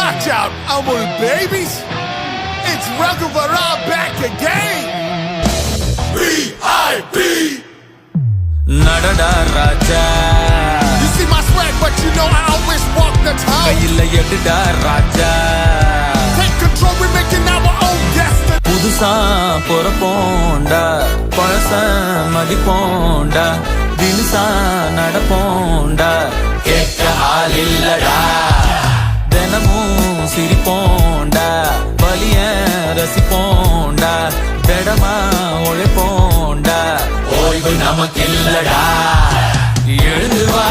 Watch out, Amul babies. It's Raghuvara back again. VIP. நடடா Raja You see my swag, but you know I always walk the town. கையில எடுடா ராஜா Take control, we're making our own destiny. புதுசா பொறப்போண்டா பழச மதிப்போண்டா தினுசா நடப்போண்டா கேட்க ஆள் இல்லடா தினமும் சிரிப்போண்டா வலிய ரசிப்போண்டா திடமா உழைப்போண்டா ஓய்வு நமக்கு இல்லடா எழுதுவா